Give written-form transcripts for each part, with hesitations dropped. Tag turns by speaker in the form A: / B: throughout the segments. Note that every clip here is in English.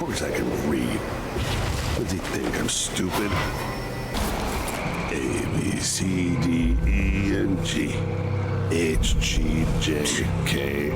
A: course I can read. Does he think I'm stupid? A, B, C, D, E, and G. H, G, J, K.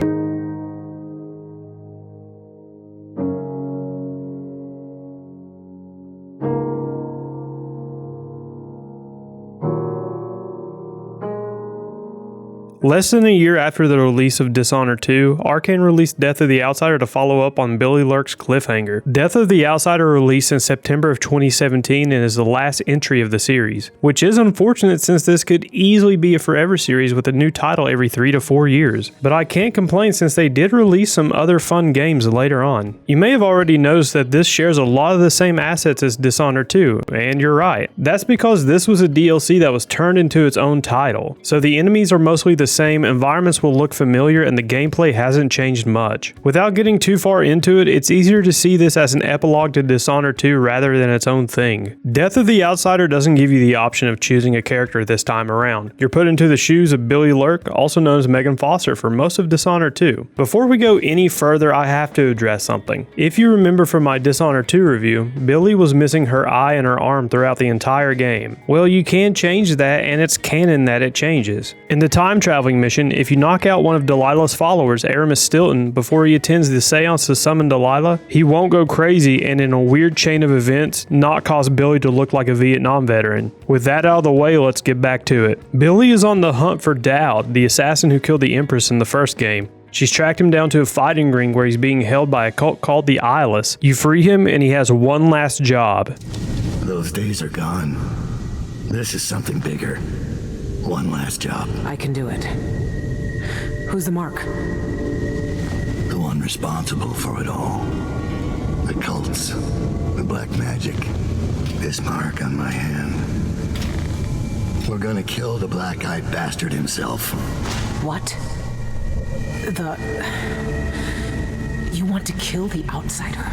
B: Less than a year after the release of Dishonored 2, Arkane released Death of the Outsider to follow up on Billie Lurk's cliffhanger. Death of the Outsider released in September of 2017 and is the last entry of the series, which is unfortunate since this could easily be a forever series with a new title every 3 to 4 years. But I can't complain since they did release some other fun games later on. You may have already noticed that this shares a lot of the same assets as Dishonored 2, and you're right. That's because this was a DLC that was turned into its own title, so the enemies are mostly the same, environments will look familiar, and the gameplay hasn't changed much. Without getting too far into it, it's easier to see this as an epilogue to Dishonored 2 rather than its own thing. Death of the Outsider doesn't give you the option of choosing a character this time around. You're put into the shoes of Billie Lurk, also known as Megan Foster, for most of Dishonored 2. Before we go any further, I have to address something. If you remember from my Dishonored 2 review, Billie was missing her eye and her arm throughout the entire game. Well, you can change that, and it's canon that it changes. In the time traveling mission, if you knock out one of Delilah's followers, Aramis Stilton, before he attends the seance to summon Delilah, he won't go crazy and in a weird chain of events not cause Billie to look like a Vietnam veteran. With that out of the way, let's get back to it. Billie is on the hunt for Daud, the assassin who killed the Empress in the first game. She's tracked him down to a fighting ring where he's being held by a cult called the Eyeless. You free him and he has one last job.
C: Those days are gone. This is something bigger. One last job.
D: I can do it. Who's the mark?
C: The one responsible for it all. The cults. The black magic. This mark on my hand. We're gonna kill the black-eyed bastard himself.
D: What? You want to kill the Outsider?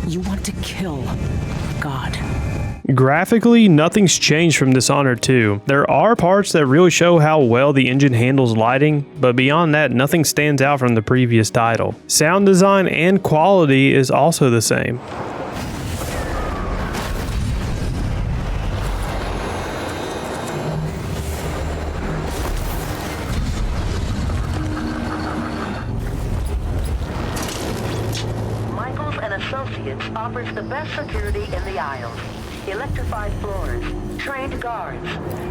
D: You want to kill God?
B: Graphically, nothing's changed from Dishonored 2. There are parts that really show how well the engine handles lighting, but beyond that, nothing stands out from the previous title. Sound design and quality is also the same.
E: Associates offers the best security in the Isles. Electrified floors, trained guards,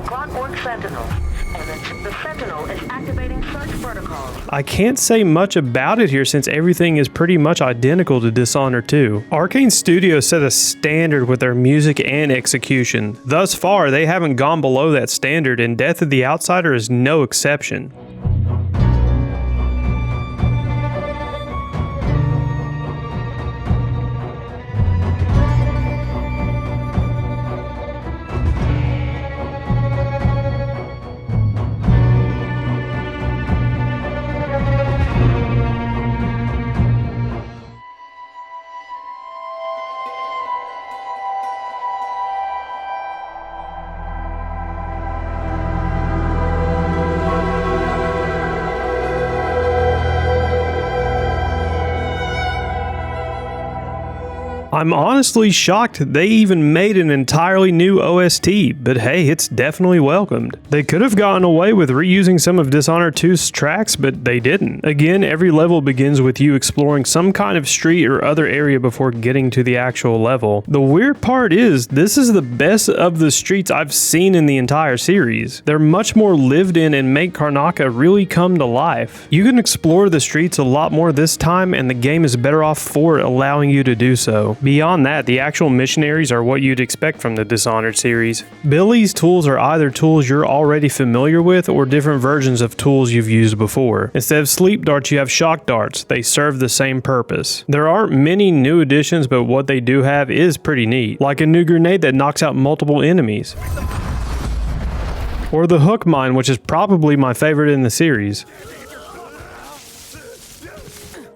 E: clockwork sentinels, and the Sentinel is activating search protocols.
B: I can't say much about it here since everything is pretty much identical to Dishonored 2. Arkane Studios set a standard with their music and execution. Thus far, they haven't gone below that standard, and Death of the Outsider is no exception. I'm honestly shocked they even made an entirely new OST, but hey, it's definitely welcomed. They could have gotten away with reusing some of Dishonored 2's tracks, but they didn't. Again, every level begins with you exploring some kind of street or other area before getting to the actual level. The weird part is, this is the best of the streets I've seen in the entire series. They're much more lived in and make Karnaca really come to life. You can explore the streets a lot more this time, and the game is better off for allowing you to do so. Beyond that, the actual missionaries are what you'd expect from the Dishonored series. Billie's tools are either tools you're already familiar with or different versions of tools you've used before. Instead of sleep darts, you have shock darts. They serve the same purpose. There aren't many new additions, but what they do have is pretty neat, like a new grenade that knocks out multiple enemies. Or the hook mine, which is probably my favorite in the series.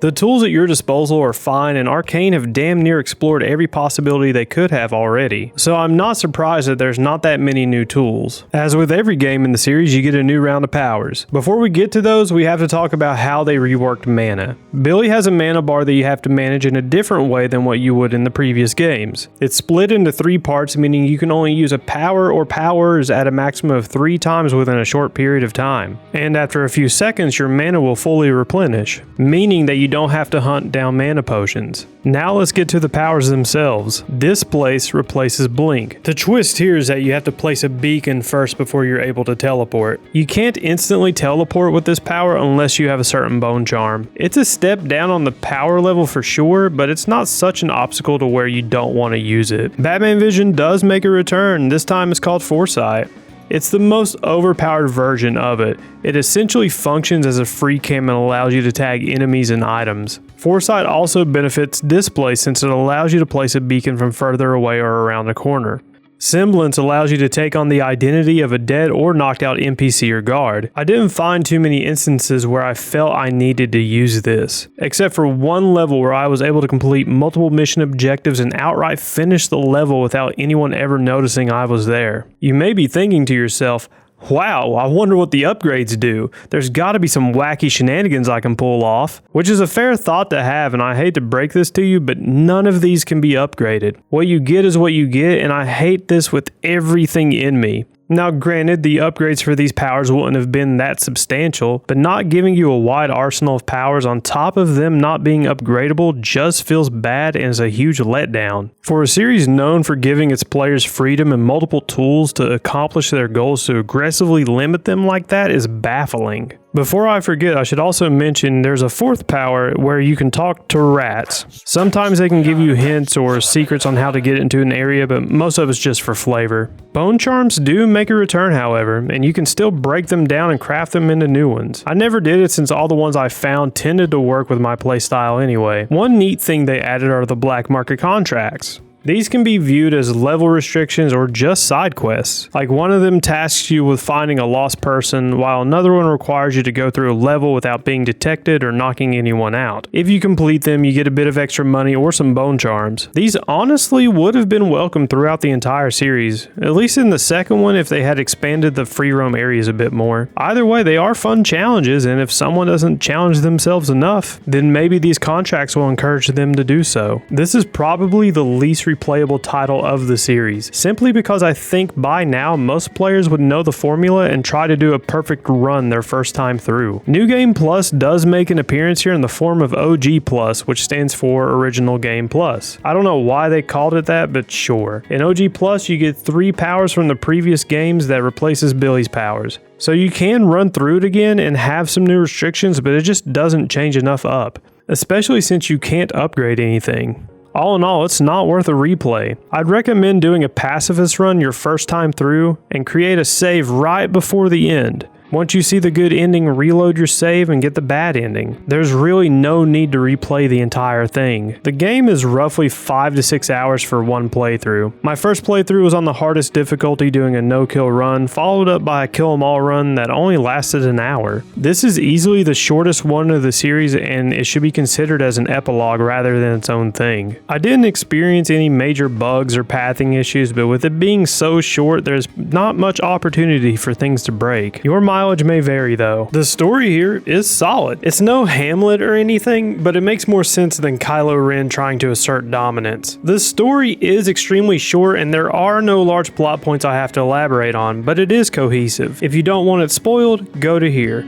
B: The tools at your disposal are fine, and Arkane have damn near explored every possibility they could have already, so I'm not surprised that there's not that many new tools. As with every game in the series, you get a new round of powers. Before we get to those, we have to talk about how they reworked mana. Billie has a mana bar that you have to manage in a different way than what you would in the previous games. It's split into 3 parts, meaning you can only use a power or powers at a maximum of 3 times within a short period of time. And after a few seconds, your mana will fully replenish, meaning that you don't have to hunt down mana potions. Now let's get to the powers themselves. Displace replaces blink. The twist here is that you have to place a beacon first before you're able to teleport. You can't instantly teleport with this power unless you have a certain bone charm. It's a step down on the power level for sure, but it's not such an obstacle to where you don't want to use it. Batman Vision does make a return. This time it's called Foresight. It's the most overpowered version of it. It essentially functions as a free cam and allows you to tag enemies and items. Foresight also benefits Displace since it allows you to place a beacon from further away or around a corner. Semblance allows you to take on the identity of a dead or knocked out NPC or guard. I didn't find too many instances where I felt I needed to use this, except for one level where I was able to complete multiple mission objectives and outright finish the level without anyone ever noticing I was there. You may be thinking to yourself, wow, I wonder what the upgrades do. There's gotta be some wacky shenanigans I can pull off. Which is a fair thought to have, and I hate to break this to you, but none of these can be upgraded. What you get is what you get, and I hate this with everything in me. Now granted, the upgrades for these powers wouldn't have been that substantial, but not giving you a wide arsenal of powers on top of them not being upgradable just feels bad and is a huge letdown. For a series known for giving its players freedom and multiple tools to accomplish their goals, to aggressively limit them like that is baffling. Before I forget, I should also mention there's a 4th power where you can talk to rats. Sometimes they can give you hints or secrets on how to get into an area, but most of it's just for flavor. Bone charms do make a return, however, and you can still break them down and craft them into new ones. I never did it since all the ones I found tended to work with my playstyle anyway. One neat thing they added are the black market contracts. These can be viewed as level restrictions or just side quests. Like one of them tasks you with finding a lost person, while another one requires you to go through a level without being detected or knocking anyone out. If you complete them, you get a bit of extra money or some bone charms. These honestly would have been welcome throughout the entire series, at least in the second one if they had expanded the free roam areas a bit more. Either way, they are fun challenges, and if someone doesn't challenge themselves enough, then maybe these contracts will encourage them to do so. This is probably the least replayable title of the series, simply because I think by now most players would know the formula and try to do a perfect run their first time through. New Game Plus does make an appearance here in the form of OG Plus, which stands for Original Game Plus. I don't know why they called it that, but sure. In OG Plus, you get 3 powers from the previous games that replaces Billie's powers. So you can run through it again and have some new restrictions, but it just doesn't change enough up, especially since you can't upgrade anything. All in all, it's not worth a replay. I'd recommend doing a pacifist run your first time through and create a save right before the end. Once you see the good ending, reload your save and get the bad ending. There's really no need to replay the entire thing. The game is roughly 5 to 6 hours for one playthrough. My first playthrough was on the hardest difficulty doing a no-kill run, followed up by a kill-em-all run that only lasted an hour. This is easily the shortest one of the series, and it should be considered as an epilogue rather than its own thing. I didn't experience any major bugs or pathing issues, but with it being so short, there's not much opportunity for things to break. Your mileage may vary though. The story here is solid. It's no Hamlet or anything, but it makes more sense than Kylo Ren trying to assert dominance. The story is extremely short and there are no large plot points I have to elaborate on, but it is cohesive. If you don't want it spoiled, go to here.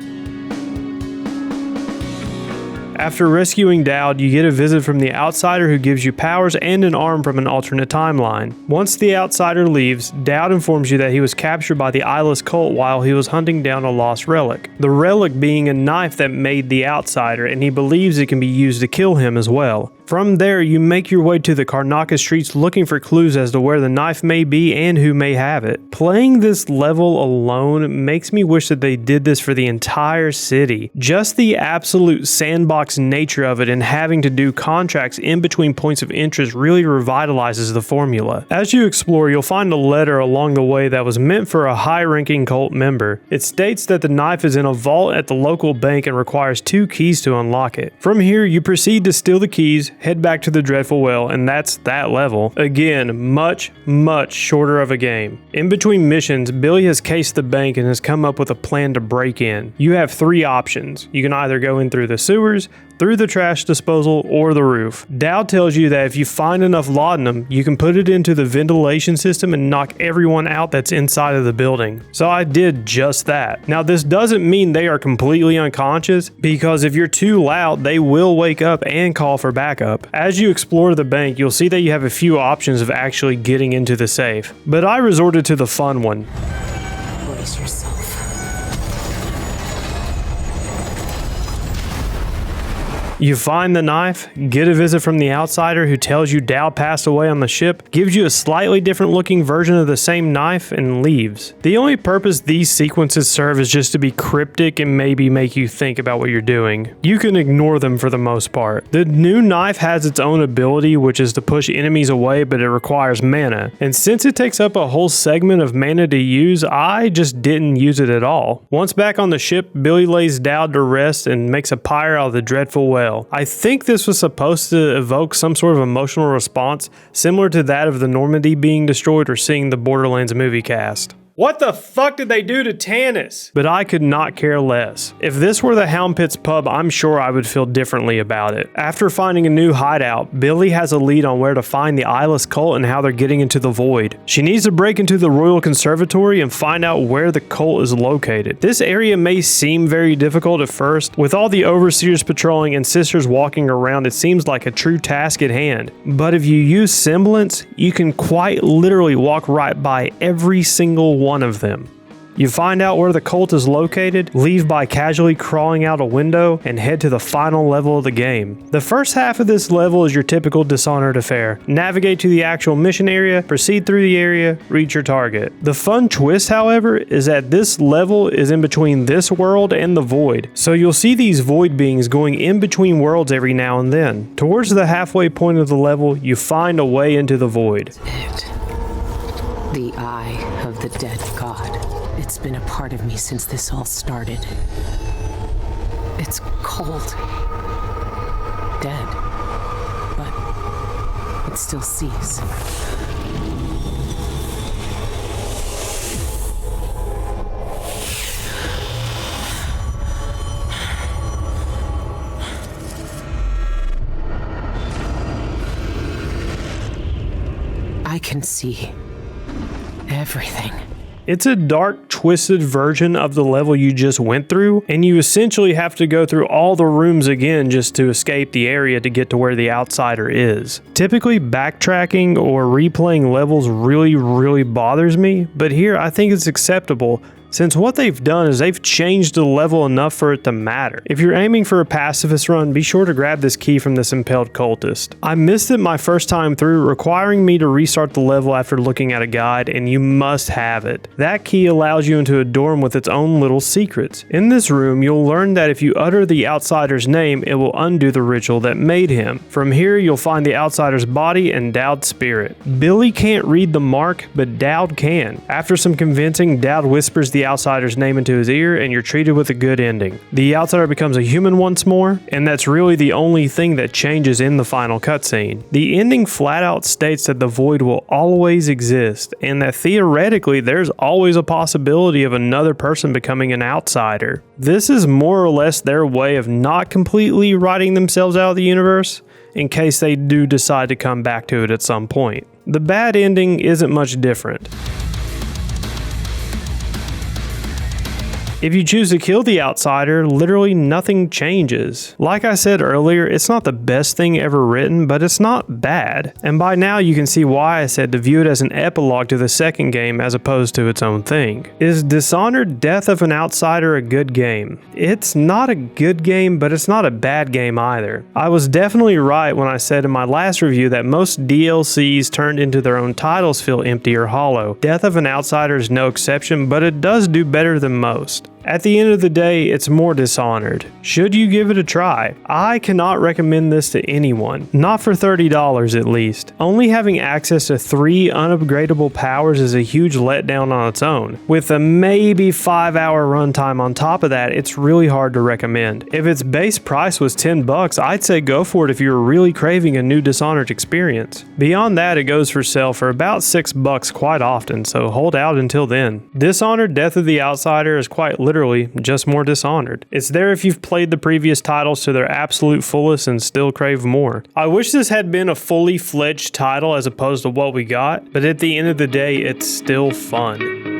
B: After rescuing Daud, you get a visit from the Outsider who gives you powers and an arm from an alternate timeline. Once the Outsider leaves, Daud informs you that he was captured by the Eyeless cult while he was hunting down a lost relic. The relic being a knife that made the Outsider, and he believes it can be used to kill him as well. From there, you make your way to the Karnaca streets looking for clues as to where the knife may be and who may have it. Playing this level alone makes me wish that they did this for the entire city. Just the absolute sandbox nature of it and having to do contracts in between points of interest really revitalizes the formula. As you explore, you'll find a letter along the way that was meant for a high-ranking cult member. It states that the knife is in a vault at the local bank and requires 2 keys to unlock it. From here, you proceed to steal the keys, head back to the Dreadful Well, and that's that level. Again, much shorter of a game. In between missions, Billy has cased the bank and has come up with a plan to break in. You have 3 options. You can either go in through the sewers, through the trash disposal, or the roof. Daud tells you that if you find enough laudanum, you can put it into the ventilation system and knock everyone out that's inside of the building. So I did just that. Now this doesn't mean they are completely unconscious, because if you're too loud, they will wake up and call for backup. As you explore the bank, you'll see that you have a few options of actually getting into the safe, but I resorted to the fun one.
D: Brace yourself.
B: You find the knife, get a visit from the outsider who tells you Daud passed away on the ship, gives you a slightly different looking version of the same knife, and leaves. The only purpose these sequences serve is just to be cryptic and maybe make you think about what you're doing. You can ignore them for the most part. The new knife has its own ability, which is to push enemies away, but it requires mana. And since it takes up a whole segment of mana to use, I just didn't use it at all. Once back on the ship, Billy lays Daud to rest and makes a pyre out of the Dreadful Well. I think this was supposed to evoke some sort of emotional response similar to that of the Normandy being destroyed or seeing the Borderlands movie cast. What the fuck did they do to Tannis? But I could not care less. If this were the Hound Pits pub, I'm sure I would feel differently about it. After finding a new hideout, Billy has a lead on where to find the eyeless cult and how they're getting into the void. She needs to break into the Royal Conservatory and find out where the cult is located. This area may seem very difficult at first. With all the overseers patrolling and sisters walking around, it seems like a true task at hand. But if you use semblance, you can quite literally walk right by every single one of them. You find out where the cult is located, leave by casually crawling out a window, and head to the final level of the game. The first half of this level is your typical Dishonored affair. Navigate to the actual mission area, proceed through the area, reach your target. The fun twist, however, is that this level is in between this world and the void, so you'll see these void beings going in between worlds every now and then. Towards the halfway point of the level, you find a way into the void.
D: The eye of the dead god. It's been a part of me since this all started. It's cold. Dead. But it still sees. I can see everything.
B: It's a dark, twisted version of the level you just went through, and you essentially have to go through all the rooms again just to escape the area to get to where the outsider is. Typically, backtracking or replaying levels really bothers me, but here I think it's acceptable, since what they've done is they've changed the level enough for it to matter. If you're aiming for a pacifist run, be sure to grab this key from this impaled cultist. I missed it my first time through, requiring me to restart the level after looking at a guide, and you must have it. That key allows you into a dorm with its own little secrets. In this room, you'll learn that if you utter the outsider's name, it will undo the ritual that made him. From here, you'll find the outsider's body and Daud's spirit. Billy can't read the mark, but Daud can. After some convincing, Daud whispers the outsider's name into his ear, and you're treated with a good ending. The outsider becomes a human once more, and that's really the only thing that changes in the final cutscene. The ending flat out states that the void will always exist, and that theoretically there's always a possibility of another person becoming an outsider. This is more or less their way of not completely writing themselves out of the universe, in case they do decide to come back to it at some point. The bad ending isn't much different. If you choose to kill the outsider, literally nothing changes. Like I said earlier, it's not the best thing ever written, but it's not bad. And by now you can see why I said to view it as an epilogue to the second game as opposed to its own thing. Is Dishonored Death of an Outsider a good game? It's not a good game, but it's not a bad game either. I was definitely right when I said in my last review that most DLCs turned into their own titles feel empty or hollow. Death of an Outsider is no exception, but it does do better than most. At the end of the day, it's more Dishonored. Should you give it a try? I cannot recommend this to anyone. Not for $30 at least. Only having access to 3 unupgradable powers is a huge letdown on its own. With a maybe 5-hour runtime on top of that, it's really hard to recommend. If its base price was $10, I'd say go for it if you were really craving a new Dishonored experience. Beyond that, it goes for sale for about $6 quite often, so hold out until then. Dishonored Death of the Outsider is quite literally just more Dishonored. It's there if you've played the previous titles to their absolute fullest and still crave more. I wish this had been a fully fledged title as opposed to what we got, but at the end of the day, it's still fun.